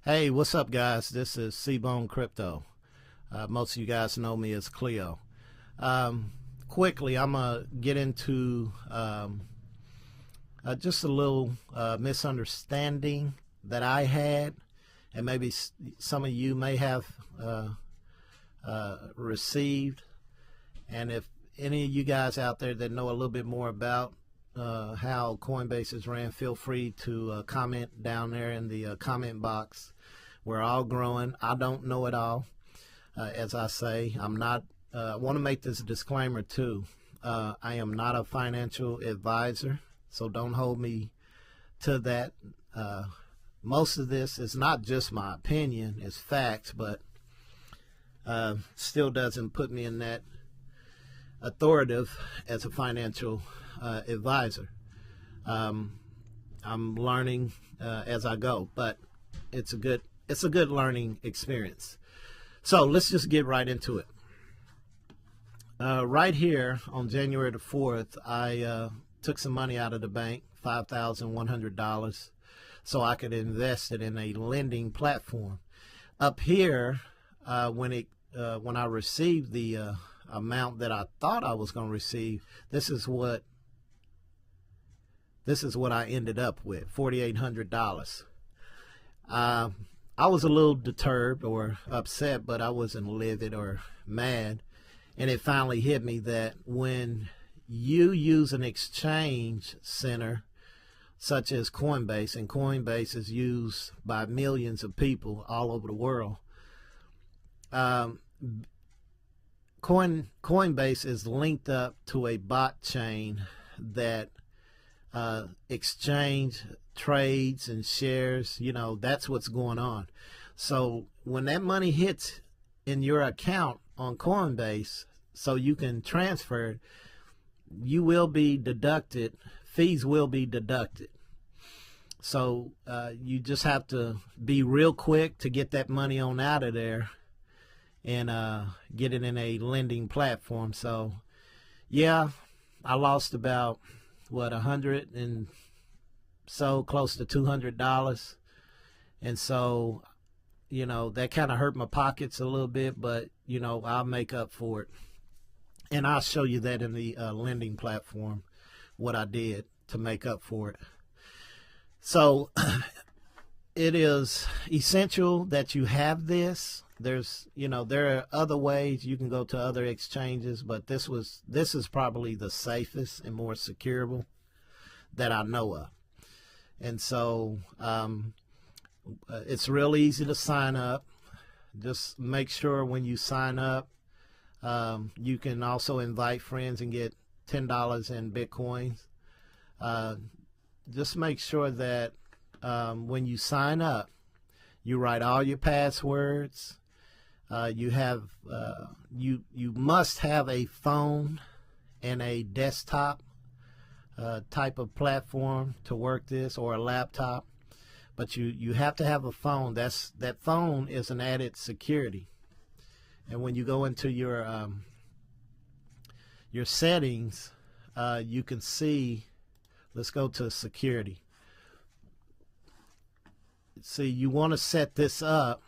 Hey, what's up, guys? This is C-Bone Crypto. Most of you guys know me as Cleo. Quickly, I'm going to get into just a little misunderstanding that I had, and maybe some of you may have received. And if any of you guys out there that know a little bit more about how Coinbase is ran, feel free to comment down there in the comment box. We're all growing. I don't know it all. As I say, I'm not. I want to make this disclaimer too. I am not a financial advisor, so don't hold me to that. Most of this is not just my opinion; it's facts, but still doesn't put me in that authoritative as a financial advisor. I'm learning as I go, but it's a good learning experience. So let's just get right into it. Right here on January the 4th, I took some money out of the bank, $5,100, so I could invest it in a lending platform. Up here, when I received the amount that I thought I was going to receive, this is what I ended up with, $4,800. I was a little deterred or upset, but I wasn't livid or mad. And it finally hit me that when you use an exchange center such as Coinbase, and Coinbase is used by millions of people all over the world, Coinbase is linked up to a bot chain that exchange trades and shares. That's what's going on. So when that money hits in your account on Coinbase, so you can transfer it, you will be deducted, fees will be deducted. So you just have to be real quick to get that money on out of there and get it in a lending platform. So yeah, I lost about 100 and so close to $200, and so that kind of hurt my pockets a little bit, but I'll make up for it, and I'll show you that in the lending platform what I did to make up for it. So it is essential that you have this. There's there are other ways you can go to other exchanges, but this is probably the safest and more secure that I know of. And so it's real easy to sign up. Just make sure when you sign up, you can also invite friends and get $10 in Bitcoins. Just make sure that when you sign up, you write all your passwords. You must have a phone and a desktop type of platform to work this, or a laptop, but you have to have a phone. That phone is an added security. And when you go into your settings, you can see, let's go to security. See, you want to set this up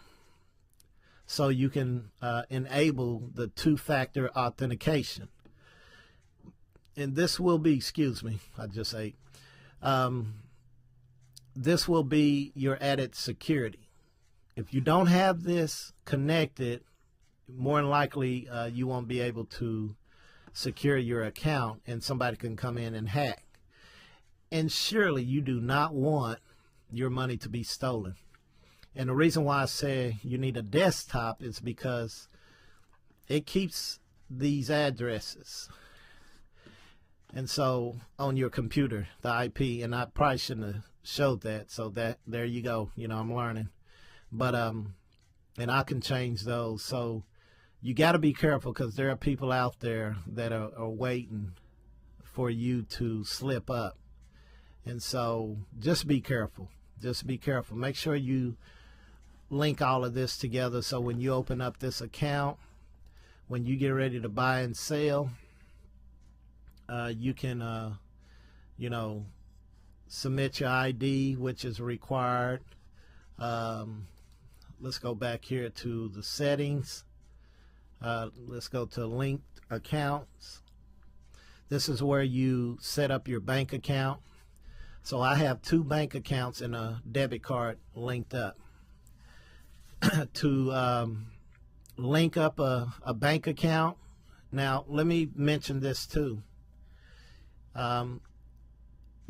so you can enable the two-factor authentication. And this will be, excuse me, I just ate. This will be your added security. If you don't have this connected, more than likely you won't be able to secure your account, and somebody can come in and hack. And surely you do not want your money to be stolen. And the reason why I say you need a desktop is because it keeps these addresses. And so on your computer, the IP, and I probably shouldn't have showed that, so that there you go. I'm learning, but and I can change those. So you got to be careful, because there are people out there that are waiting for you to slip up. And so just be careful. Just be careful. Make sure you link all of this together, so when you open up this account, when you get ready to buy and sell, you can submit your ID, which is required. let's go back here to the settings. Let's go to linked accounts. This is where you set up your bank account. So I have 2 bank accounts and a debit card linked up. To link up a bank account, now let me mention this too.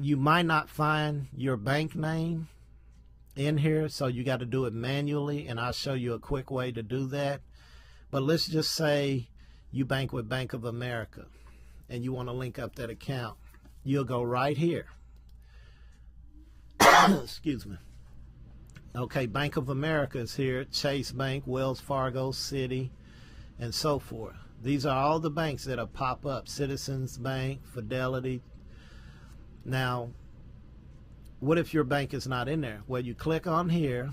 You might not find your bank name in here, so you got to do it manually, and I'll show you a quick way to do that. But let's just say you bank with Bank of America and you want to link up that account. You'll go right here. Excuse me. Okay, Bank of America is here, Chase Bank, Wells Fargo, Citi, and so forth. These are all the banks that'll pop up. Citizens Bank, Fidelity. Now, what if your bank is not in there? Well, you click on here,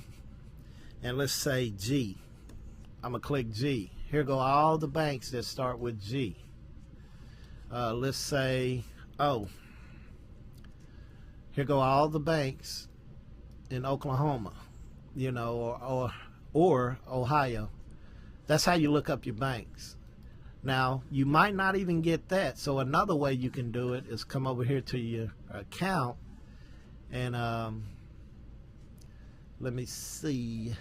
and let's say G. I'm going to click G. Here go all the banks that start with G. Let's say O. Here go all the banks in Oklahoma, you know, or Ohio. That's how you look up your banks. Now, you might not even get that. So another way you can do it is come over here to your account and let me see.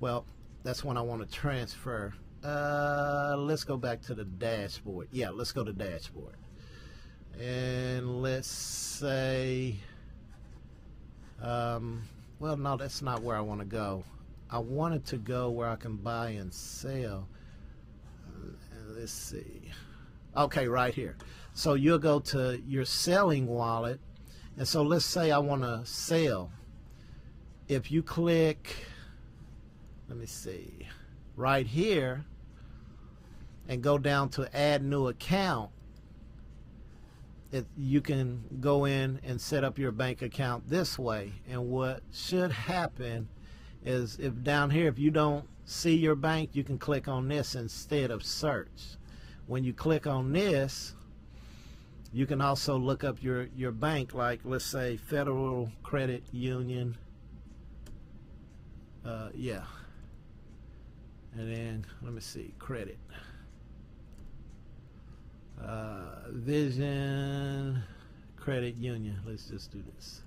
Well, that's when I want to transfer. Let's go back to the dashboard. Yeah, let's go to dashboard. And let's say, well, no, that's not where I want to go. I wanted to go where I can buy and sell. Let's see. Okay, right here. So you'll go to your selling wallet. And so let's say I want to sell. If you click, let me see, right here and go down to add new account, you can go in and set up your bank account this way. And what should happen is if down here, if you don't see your bank, you can click on this instead of search. When you click on this, you can also look up your bank, like let's say Federal Credit Union. Yeah. And then let me see, credit. Vision Credit Union. Let's just do this.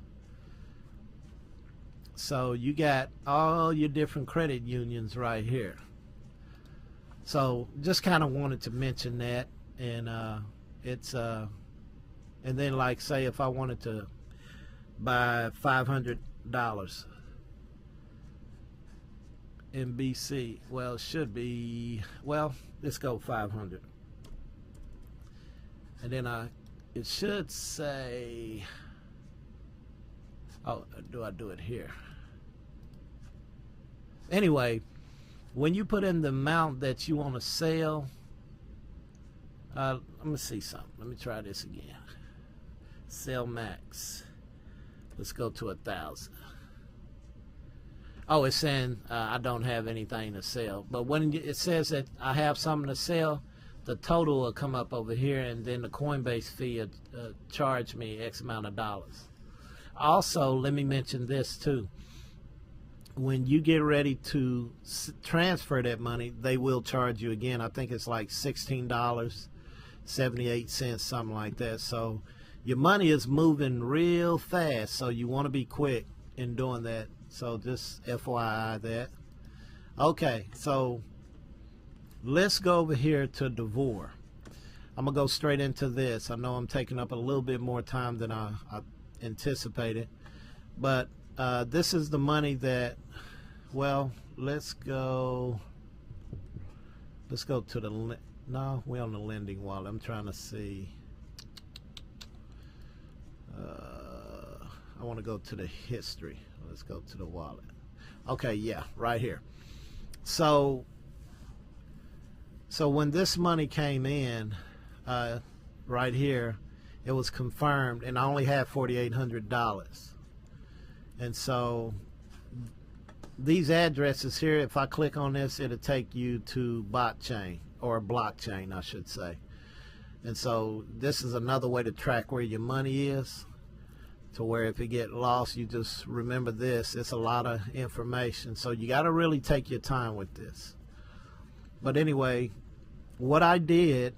So you got all your different credit unions right here. So just kind of wanted to mention that, and it's and then like say if I wanted to buy $500 in BC, well it should be, well let's go 500, and then it should say, oh, do I do it here? Anyway, when you put in the amount that you want to sell, let me see something. Let me try this again. Sell max. Let's go to 1,000. Oh, it's saying I don't have anything to sell. But when it says that I have something to sell, the total will come up over here, and then the Coinbase fee will charge me X amount of dollars. Also, let me mention this too. When you get ready to transfer that money, they will charge you again. I think it's like $16.78, something like that. So your money is moving real fast, so you want to be quick in doing that. So just FYI that. Okay, so let's go over here to Devore. I'm going to go straight into this. I know I'm taking up a little bit more time than I anticipated, but this is the money that, well, let's go to the, no, we're on the lending wallet. I'm trying to see, I want to go to the history. Let's go to the wallet. Okay, yeah, right here. So when this money came in, right here, it was confirmed, and I only had $4,800. And so these addresses here, if I click on this, it'll take you to botchain, or blockchain, I should say. And so this is another way to track where your money is, to where if it get lost, you just remember this. It's a lot of information, so you got to really take your time with this. But anyway, what I did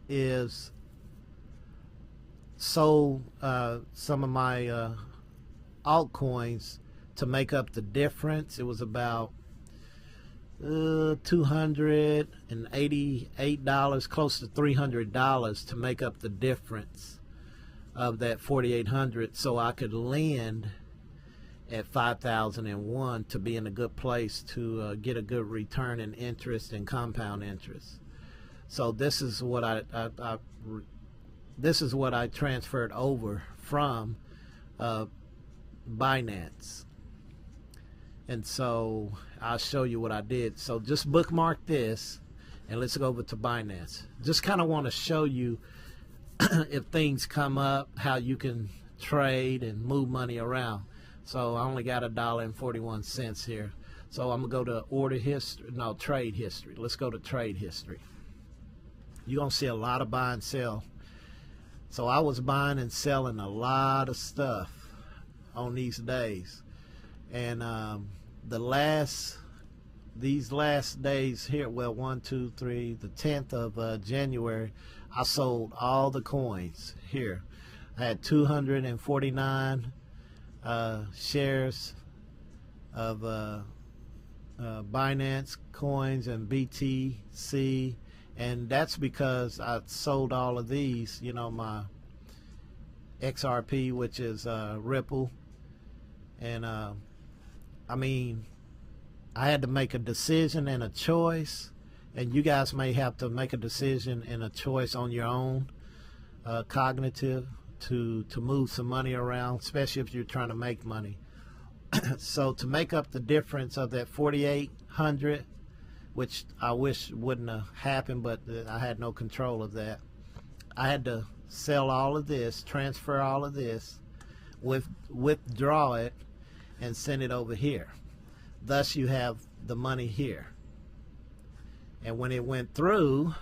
is sold some of my altcoins to make up the difference. It was about $288, close to $300 to make up the difference of that 4,800, so I could lend at 5,001 to be in a good place to get a good return in interest and compound interest. So this is what I transferred over from Binance. And so I'll show you what I did. So just bookmark this and let's go over to Binance. Just kind of want to show you if things come up, how you can trade and move money around. So I only got $1.41 here. So I'm gonna go to trade history. Let's go to trade history. You're gonna see a lot of buy and sell. So I was buying and selling a lot of stuff on these days. And these last days here, well, 1, 2, 3, the 10th of January, I sold all the coins here. I had 249 shares of Binance coins and BTC, and that's because I sold all of these, you know, my XRP, which is Ripple, and I mean, I had to make a decision and a choice, and you guys may have to make a decision and a choice on your own, cognitive, to move some money around, especially if you're trying to make money. So to make up the difference of that 4,800, which I wish wouldn't have happened, but I had no control of that, I had to sell all of this, transfer all of this, withdraw it, and send it over here. Thus you have the money here. And when it went through,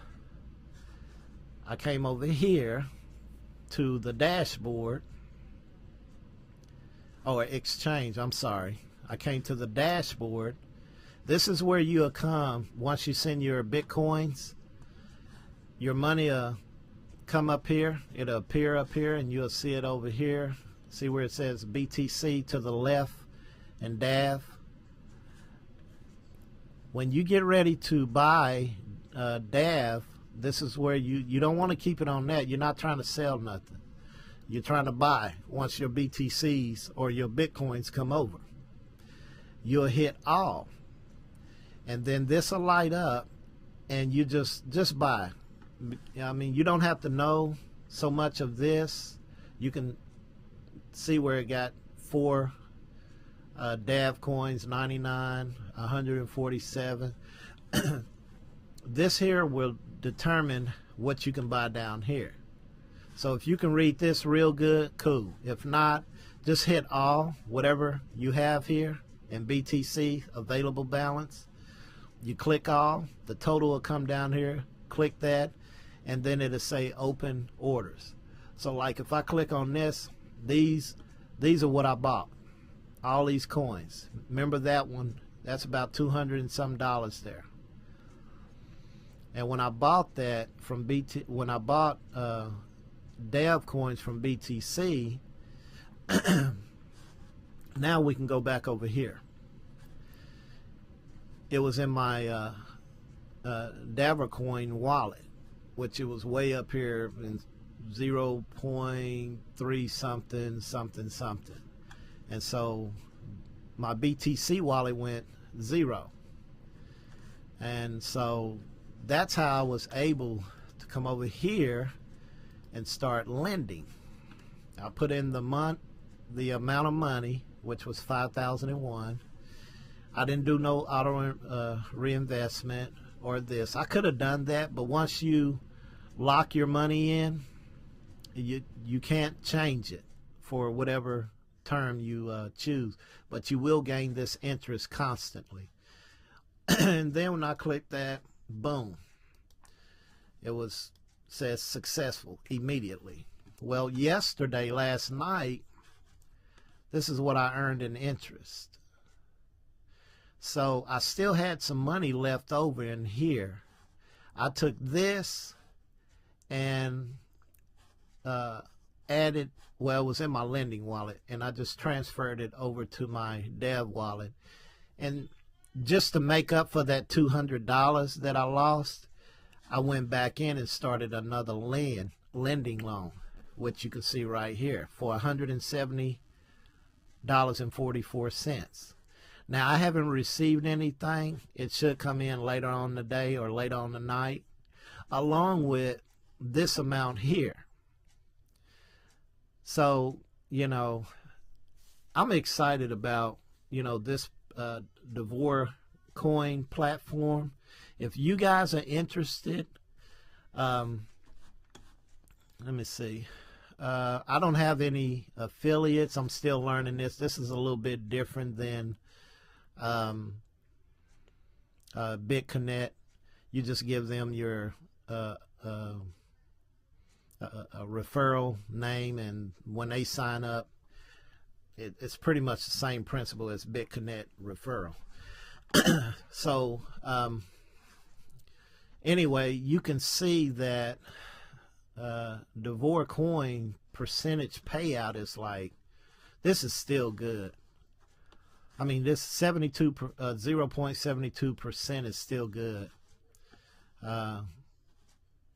I came over here to the dashboard, or exchange, I'm sorry. I came to the dashboard. This is where you'll come once you send your Bitcoins. Your money will come up here. It'll appear up here, and you'll see it over here. See where it says BTC to the left and DAV. When you get ready to buy DAV, this is where you don't want to keep it on that. You're not trying to sell nothing. You're trying to buy once your BTCs or your Bitcoins come over. You'll hit all. And then this will light up and you just buy. I mean, you don't have to know so much of this. You can see where it got 4 DAV coins, 99, 147. This here will determine what you can buy down here. So if you can read this real good, cool. If not, just hit all, whatever you have here in BTC available balance. You click all, the total will come down here, click that, and then it'll say open orders. So like if I click on this, these are what I bought. All these coins. Remember that one? That's about $200 and some there. And when I bought that from when I bought DAV coins from BTC, now we can go back over here. It was in my Davercoin wallet, which it was way up here in 0.3 something. And so my BTC wallet went 0. And so that's how I was able to come over here and start lending. I put in the amount of money, which was 5,001. I didn't do no auto reinvestment or this. I could have done that, but once you lock your money in, you can't change it for whatever term you choose, but you will gain this interest constantly. And then when I click that, boom, it says successful immediately. Well, last night this is what I earned in interest. So I still had some money left over in here. I took this and added, well, it was in my lending wallet, and I just transferred it over to my dev wallet. And just to make up for that $200 that I lost, I went back in and started another lending loan, which you can see right here, for $170.44. Now, I haven't received anything. It should come in later on the day or later on the night, along with this amount here. So, you know, I'm excited about, you know, this Devore coin platform. If you guys are interested, let me see. I don't have any affiliates. I'm still learning this. This is a little bit different than BitConnect. You just give them your a referral name, and when they sign up, it's pretty much the same principle as BitConnect referral. So anyway, you can see that Devore coin percentage payout is like, this is still good. I mean, this 0.72% is still good.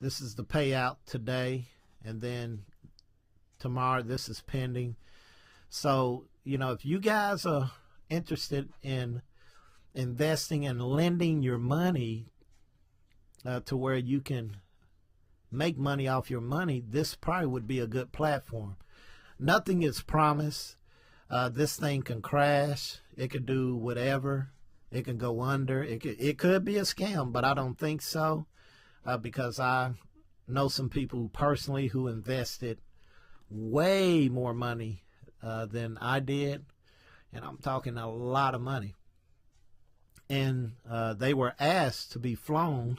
This is the payout today, and then tomorrow this is pending. So, you know, if you guys are interested in investing and lending your money to where you can make money off your money, this probably would be a good platform. Nothing is promised. This thing can crash. It could do whatever. It can go under. It could be a scam, but I don't think so, because I know some people personally who invested way more money than I did, and I'm talking a lot of money. And they were asked to be flown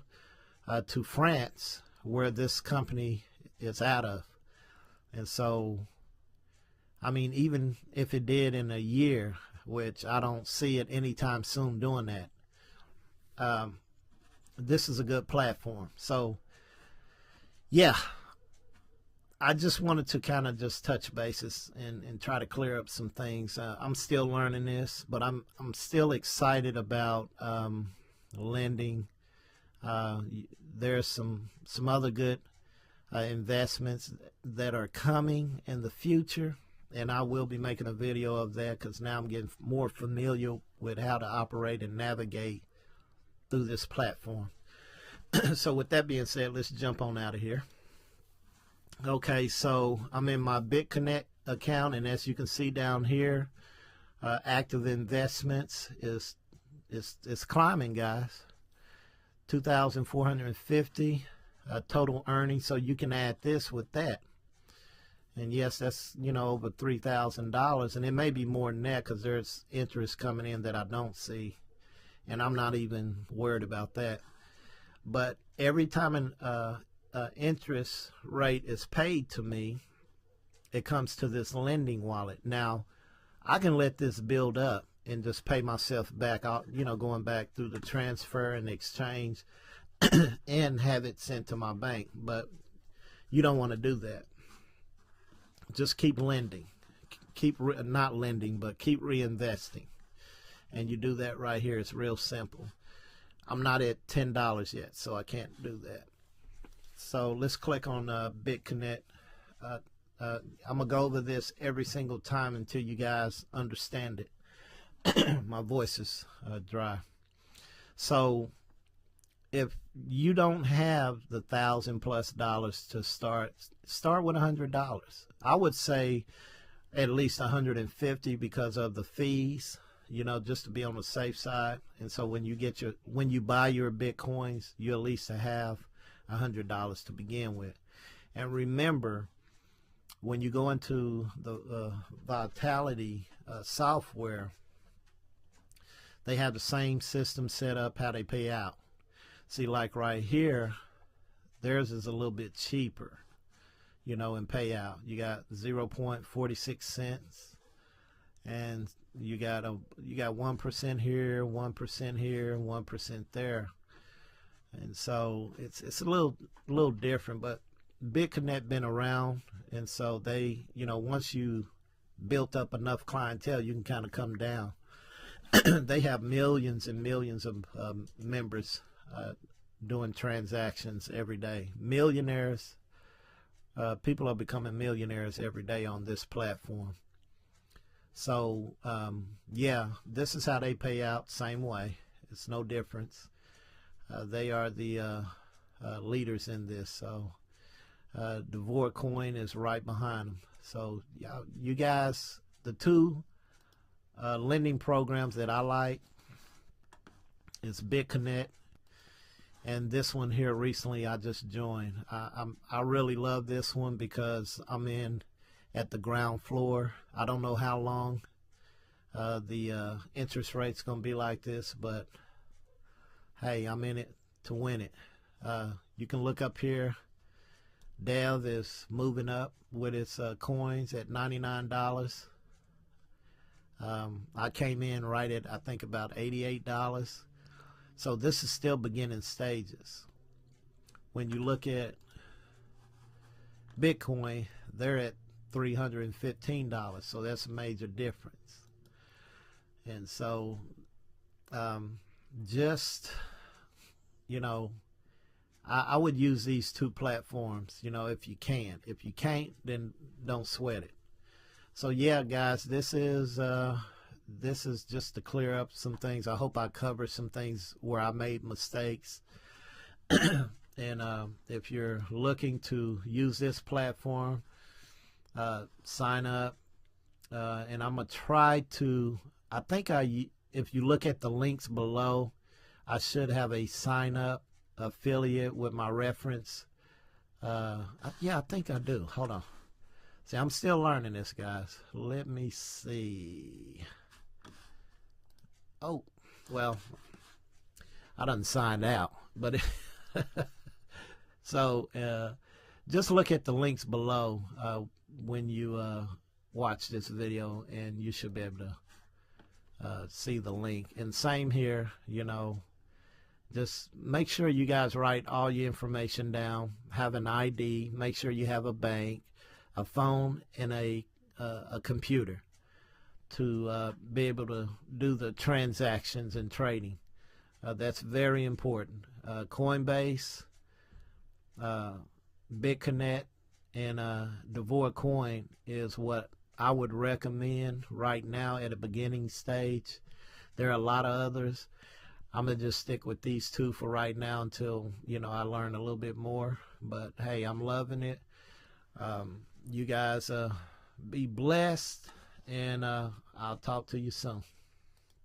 to France, where this company is out of. And so, I mean, even if it did in a year, which I don't see it anytime soon doing that, this is a good platform. So, yeah, I just wanted to kind of just touch bases and try to clear up some things. I'm still learning this, but I'm still excited about lending. There's some other good investments that are coming in the future, and I will be making a video of that, because now I'm getting more familiar with how to operate and navigate through this platform. So with that being said, let's jump on out of here. Okay, so I'm in my BitConnect account, and as you can see down here, active investments is climbing, guys. 2,450 total earnings. So you can add this with that, and yes, that's, you know, over $3,000, and it may be more than that, because there's interest coming in that I don't see, and I'm not even worried about that. But every time an interest rate is paid to me, it comes to this lending wallet. Now, I can let this build up and just pay myself back out, you know, going back through the transfer and exchange and have it sent to my bank. But you don't want to do that. Just keep lending. Not lending, but keep reinvesting. And you do that right here. It's real simple. I'm not at $10 yet, so I can't do that. So let's click on BitConnect. I'm going to go over this every single time until you guys understand it. My voice is dry. So if you don't have the $1,000+ to start with $100. I would say at least $150 because of the fees, you know, just to be on the safe side. And so when you buy your Bitcoins, you at least have $100 to begin with. And remember, when you go into the Vitality software, they have the same system set up how they pay out. See, like right here, theirs is a little bit cheaper, you know, in payout. You got 0.46 cents, and you got 1% here, 1% here, 1% there, and so it's a little different. But BitConnect been around, and so they, once you built up enough clientele, you can kind of come down. They have millions and millions of members doing transactions every day. Millionaires, people are becoming millionaires every day on this platform. So yeah, this is how they pay out. Same way. It's no difference. They are the leaders in this. So Devore Coin is right behind them. So you guys, the two lending programs that I like is BitConnect, and this one here recently I just joined. I really love this one because I'm in at the ground floor. I don't know how long the interest rate's gonna be like this, but hey, I'm in it to win it. You can look up here. Dev is moving up with its coins at $99. I came in right at, I think, about $88. So this is still beginning stages. When you look at Bitcoin, they're at $315. So that's a major difference. And so just, I would use these two platforms, if you can. If you can't, then don't sweat it. So yeah, guys, this is just to clear up some things. I hope I covered some things where I made mistakes. And if you're looking to use this platform, sign up. And I'm gonna try to. I think if you look at the links below, I should have a sign up affiliate with my reference. Yeah, I think I do. Hold on. See, I'm still learning this, guys. Let me see. Oh, well, I done signed out, but so just look at the links below when you watch this video, and you should be able to see the link. And same here, just make sure you guys write all your information down, have an ID, make sure you have a bank, a phone, and a computer to be able to do the transactions and trading. That's very important. Coinbase, BitConnect, and Devore Coin is what I would recommend right now at a beginning stage. There are a lot of others. I'm going to just stick with these two for right now until, I learn a little bit more. But, hey, I'm loving it. You guys be blessed, and I'll talk to you soon.